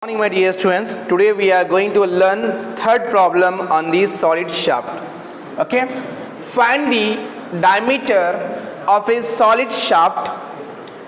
Morning, my dear students. Today we are going to learn third problem on the solid shaft. Okay, find the diameter of a solid shaft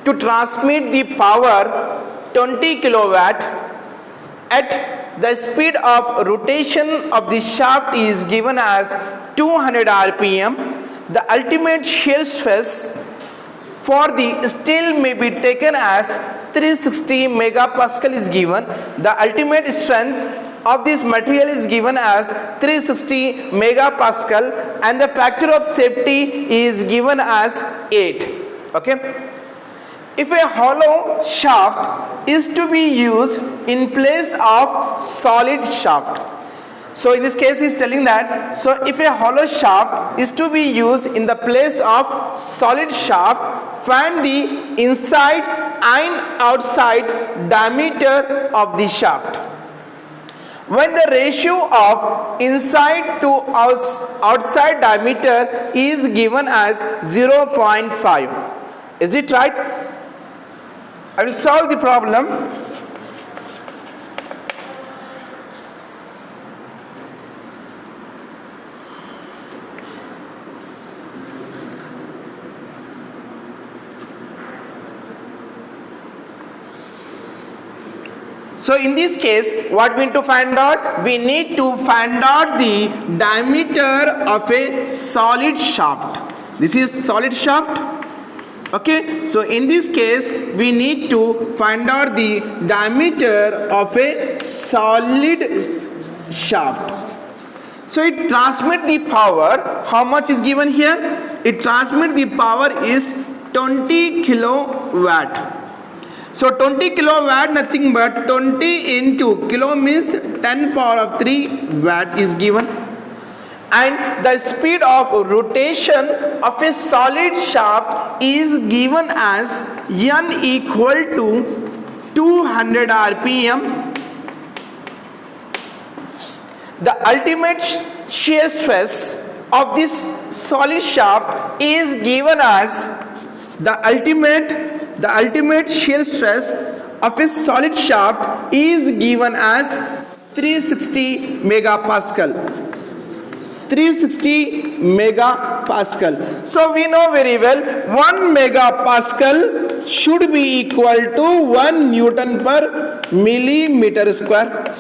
to transmit the power 20 kilowatt at the speed of rotation of the shaft is given as 200 rpm. The ultimate shear stress for the steel may be taken as 360 megapascal is given. The ultimate strength of this material is given as 360 megapascal and the factor of safety is given as 8. Okay. If a hollow shaft is to be used in place of solid shaft, so in this case he is telling that, so if a hollow shaft is to be used in the place of solid shaft, find the inside and outside diameter of the shaft. When the ratio of inside to outside diameter is given as 0.5. Is it right? I will solve the problem. So in this case, what we need to find out? We need to find out the diameter of a solid shaft. This is solid shaft. Okay, so in this case, we need to find out the diameter of a solid shaft. So it transmits the power. How much is given here? It transmits the power is 20 kilowatt. So 20 kilowatt, nothing but 20 into kilo means 10 power of 3 watt is given. And the speed of rotation of a solid shaft is given as N equal to 200 rpm. The ultimate shear stress of this solid shaft is given as the ultimate shear stress of a solid shaft is given as 360 megapascal. 360 megapascal. So we know very well 1 megapascal should be equal to 1 Newton per millimeter square.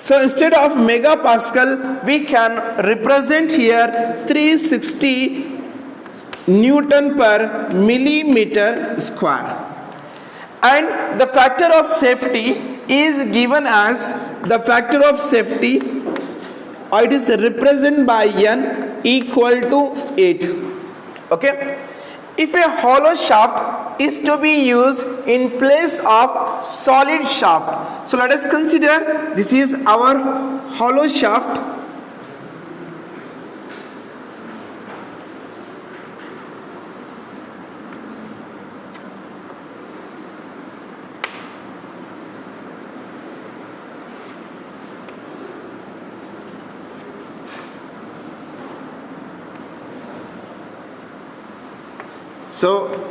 So instead of megapascal, we can represent here 360 Newton per millimeter square. And the factor of safety is given as the factor of safety, or it is represented by N equal to 8. Okay. If a hollow shaft is to be used in place of solid shaft, so let us consider this is our hollow shaft. So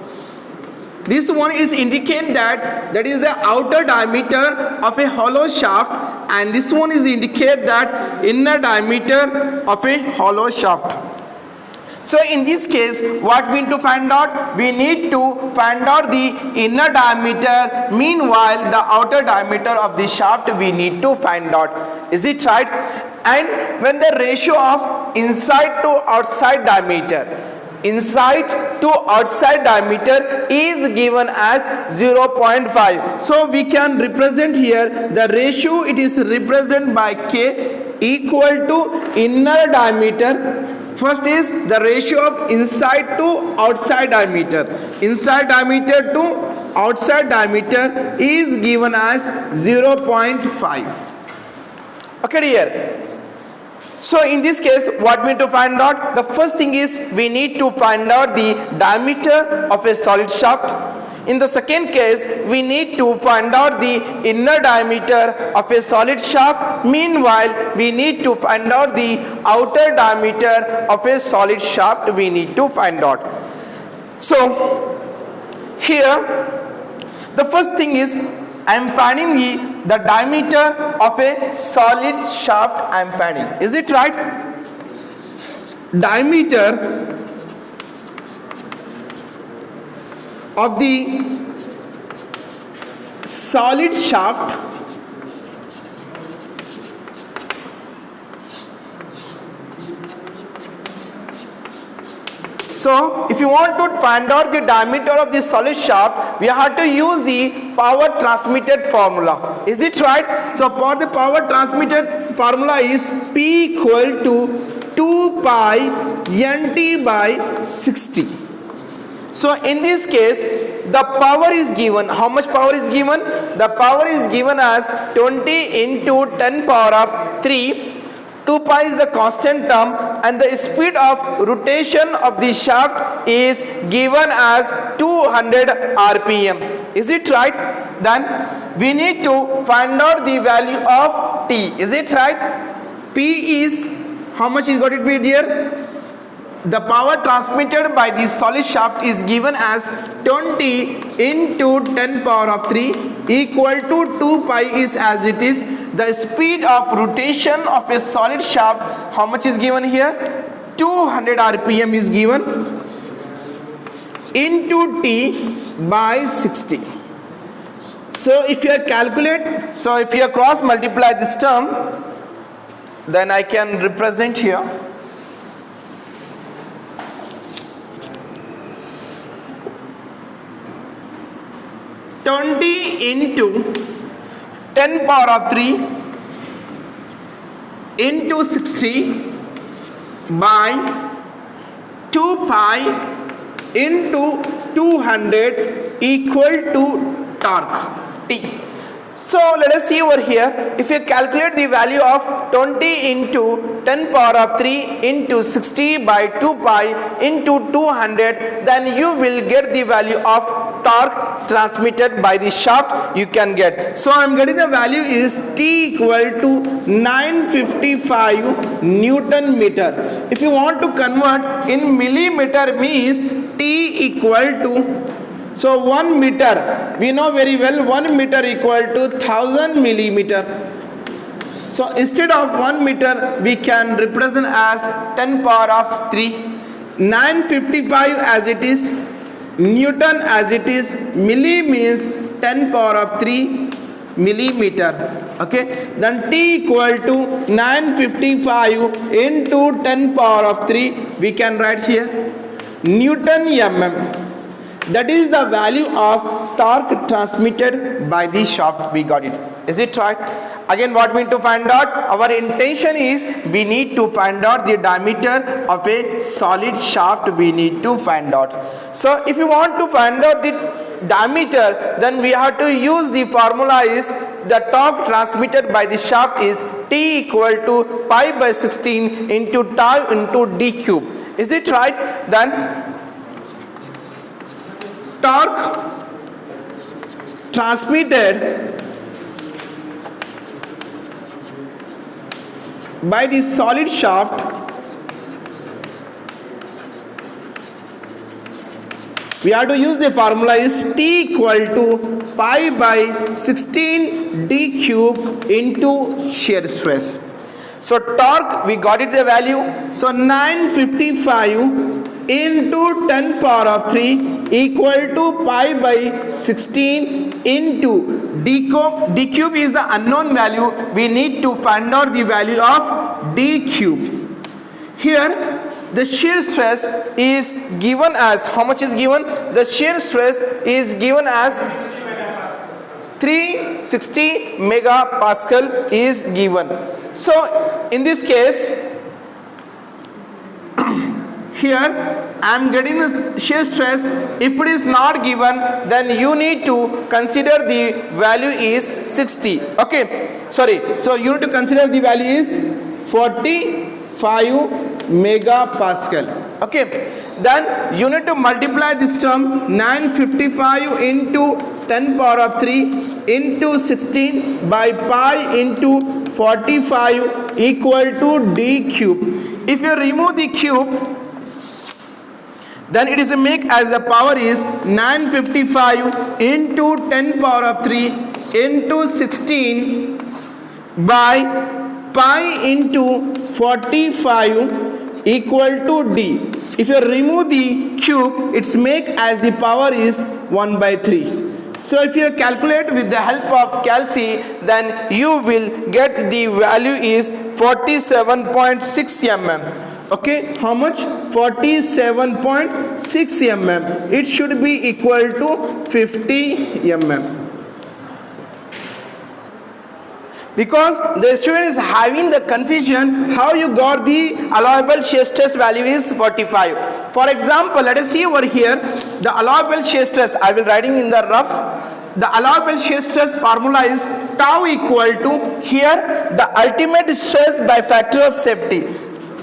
this one is indicate that is the outer diameter of a hollow shaft, and this one is indicate that inner diameter of a hollow shaft. So in this case, what we need to find out? We need to find out the inner diameter. Meanwhile, the outer diameter of the shaft we need to find out. Is it right? And when the ratio of inside to outside diameter, inside to outside diameter is given as 0.5. So we can represent here the ratio, it is represented by K equal to inner diameter. First is the ratio of inside to outside diameter. Inside diameter to outside diameter is given as 0.5. Okay, dear. So in this case, what we need to find out? The first thing is we need to find out the diameter of a solid shaft. In the second case, we need to find out the inner diameter of a solid shaft. Meanwhile, we need to find out the outer diameter of a solid shaft we need to find out. So here, the first thing is I am finding the the diameter of a solid shaft I am finding. Is it right? Diameter of the solid shaft So if you want to find out the diameter of the solid shaft, we have to use the power transmitted formula. Is it right? So for the power transmitted formula is P equal to 2 pi NT by 60. So in this case, the power is given. How much power is given? The power is given as 20 into 10 power of 3. 2 pi is the constant term and the speed of rotation of the shaft is given as 200 rpm. Is it right? Then we need to find out the value of T. Is it right? P is, how much is got it be here? The power transmitted by the solid shaft is given as 20 into 10 power of 3 equal to 2 pi is as it is. The speed of rotation of a solid shaft, how much is given here? 200 rpm is given into T by 60. So if you calculate, so if you cross multiply this term, then I can represent here. 20 into 10 power of 3 into 60 by 2 pi into 200 equal to torque T. So let us see over here. If you calculate the value of 20 into 10 power of 3 into 60 by 2 pi into 200, then you will get the value of torque transmitted by the shaft you can get. So I am getting the value is T equal to 955 Newton meter. If you want to convert in millimeter means T equal to, so 1 meter, we know very well 1 meter equal to 1000 millimeter. So instead of 1 meter, we can represent as 10 power of 3. 955 as it is, Newton as it is, milli means 10 power of 3 millimeter. Okay, then T equal to 955 into 10 power of 3, we can write here Newton mm. That is the value of torque transmitted by the shaft. We got it. Is it right? Again, what we need to find out? Our intention is we need to find out the diameter of a solid shaft. We need to find out. So if you want to find out the diameter, then we have to use the formula is the torque transmitted by the shaft is T equal to pi by 16 into tau into d cube. Is it right? Then torque transmitted by the solid shaft we have to use the formula is T equal to pi by 16 d cube into shear stress. So torque, we got it the value. So 955 into 10 power of 3 equal to pi by 16 into d cube. D cube is the unknown value. We need to find out the value of d cube. Here the shear stress is given as, how much is given? The shear stress is given as 360 megapascal is given. So in this case, here I am getting the shear stress. If it is not given, then you need to consider the value is 60. Okay, sorry. So you need to consider the value is 45 megapascal. Okay, then you need to multiply this term 955 into 10 power of 3 into 16 by pi into 45 equal to d cube. If you remove the cube, then it is a make as the power is 955 into 10 power of 3 into 16 by pi into 45 equal to d. If you remove the cube, it's make as the power is 1 by 3. So if you calculate with the help of calci, then you will get the value is 47.6 mm. Okay, how much? 47.6 mm. It should be equal to 50 mm. Because the student is having the confusion how you got the allowable shear stress value is 45. For example, let us see over here the allowable shear stress. I will writing in the rough. The allowable shear stress formula is tau equal to here the ultimate stress by factor of safety.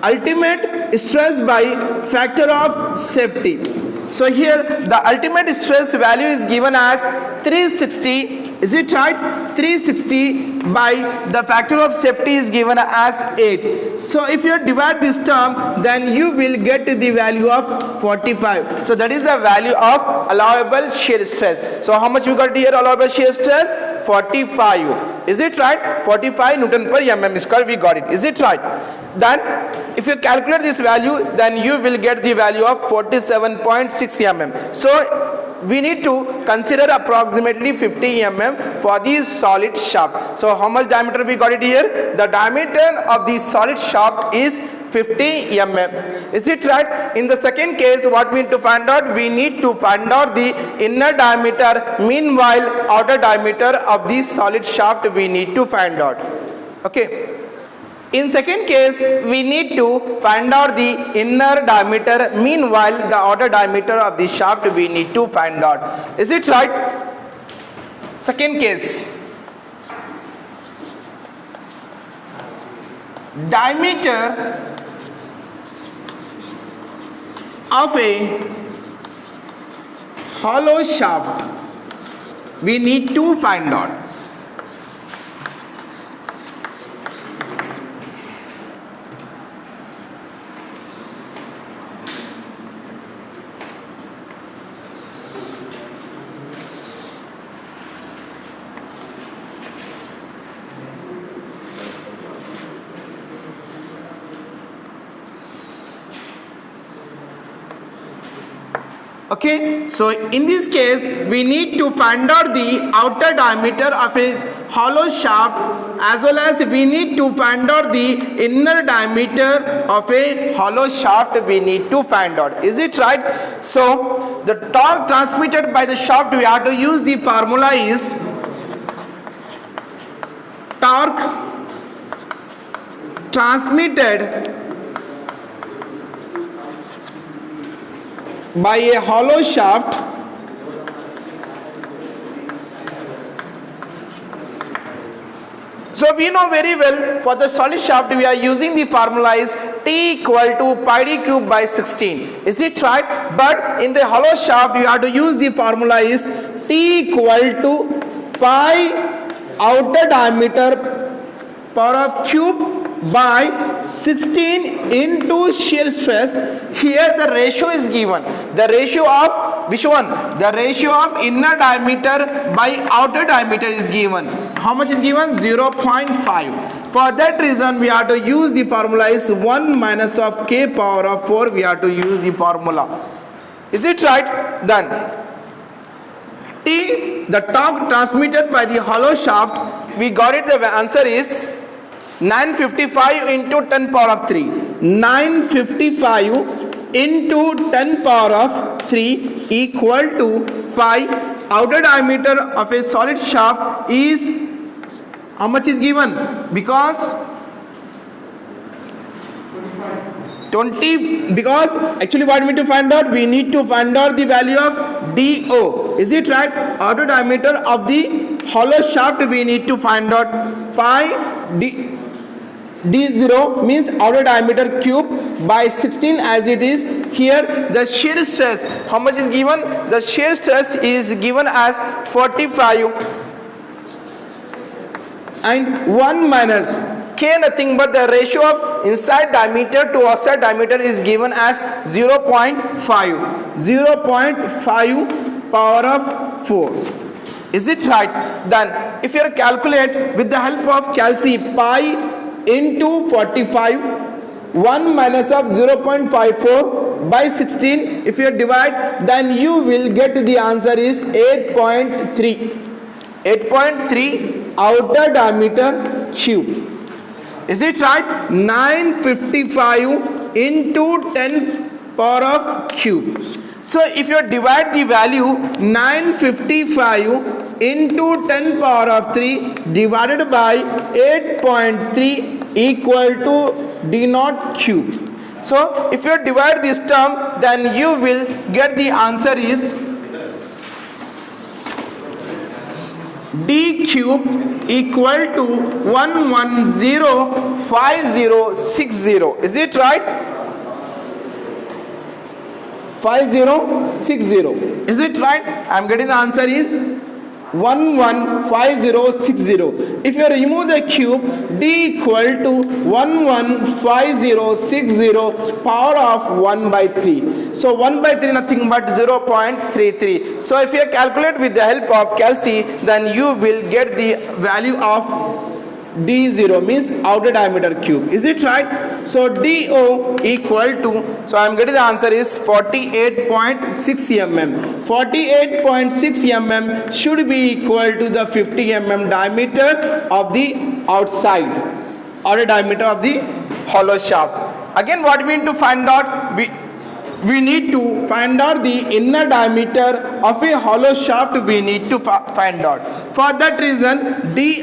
Ultimate stress by factor of safety. So here the ultimate stress value is given as 360. Is it right? 360 by the factor of safety is given as 8. So if you divide this term, then you will get the value of 45. So that is the value of allowable shear stress. So how much we got here allowable shear stress? 45. Is it right? 45 Newton per mm square we got it. Is it right? Then if you calculate this value, then you will get the value of 47.6 mm. So we need to consider approximately 50 mm for the solid shaft. So how much diameter we got it here? The diameter of the solid shaft is 50 mm. Is it right? In the second case, what we need to find out? We need to find out the inner diameter. Meanwhile, outer diameter of the solid shaft we need to find out. Okay. In second case, we need to find out the inner diameter. Meanwhile, the outer diameter of the shaft we need to find out. Is it right? Second case. Diameter of a hollow shaft we need to find out. Okay, so in this case we need to find out the outer diameter of a hollow shaft as well as we need to find out the inner diameter of a hollow shaft we need to find out. Is it right? So the torque transmitted by the shaft we have to use the formula is torque transmitted by a hollow shaft so we know very well for the solid shaft we are using the formula is T equal to pi d cube by 16. Is it right? But in the hollow shaft you have to use the formula is T equal to pi outer diameter power of cube by 16 into shear stress. Here the ratio is given. The ratio of which one? The ratio of inner diameter by outer diameter is given. How much is given? 0.5. For that reason we have to use the formula is 1 minus of k power of 4. We have to use the formula. Is it right? Done. T, the torque transmitted by the hollow shaft, we got it. The answer is 955 into 10 power of 3. 955 into 10 power of 3 equal to pi. Outer diameter of a solid shaft is how much is given? Because 20, because actually what we need to find out? We need to find out the value of DO. Is it right? Outer diameter of the hollow shaft we need to find out pi D0 means outer diameter cube by 16 as it is. Here the shear stress, how much is given? The shear stress is given as 45 and 1 minus k, nothing but the ratio of inside diameter to outside diameter is given as 0.5. 0.5 power of 4. Is it right? Then if you calculate with the help of calci pi into 45, 1 minus of 0.54 by 16, if you divide, then you will get the answer is 8.3. 8.3 outer diameter cube. Is it right? 955 into 10 power of cube. So if you divide the value 955 into 10 power of 3 divided by 8.3 equal to d naught cube. So if you divide this term, then you will get the answer is d cube equal to 1105060. Is it right? 5060. Is it right? I am getting the answer is 115060. If you remove the cube, d equal to 115060 power of 1 by 3. So 1 by 3 nothing but 0.33. So if you calculate with the help of calci, then you will get the value of d0, means outer diameter cube. Is it right? So do equal to, so I am getting the answer is 48.6 mm. 48.6 mm should be equal to the 50 mm diameter of the outside, outer diameter of the hollow shaft. Again, what we need to find out, we need to find out the inner diameter of a hollow shaft. We need to find out. For that reason, di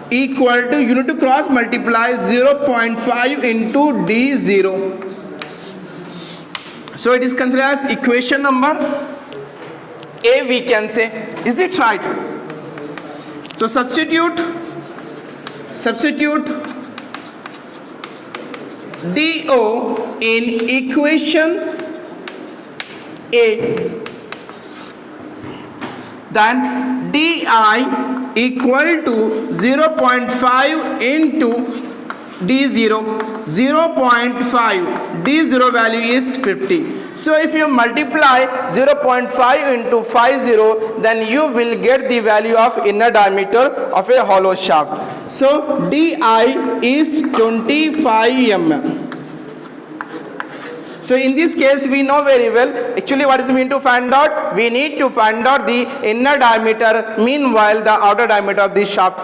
equal to, you need to cross multiply 0.5 into d0. So it is considered as equation number A, we can say. Is it right? So substitute do in equation A, then di equal to 0.5 into d0. 0.5 d0 value is 50. So if you multiply 0.5 into 50, then you will get the value of inner diameter of a hollow shaft. So di is 25 mm. So in this case, we know very well, actually what is mean to find out? We need to find out the inner diameter, meanwhile the outer diameter of this shaft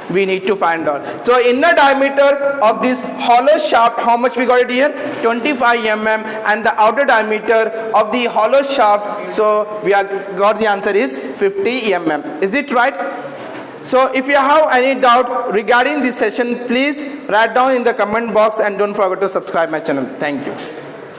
we need to find out. So inner diameter of this hollow shaft, how much we got it here? 25 mm, and the outer diameter of the hollow shaft, so we have got the answer is 50 mm. Is it right? So if you have any doubt regarding this session, please write down in the comment box and don't forget to subscribe my channel. Thank you.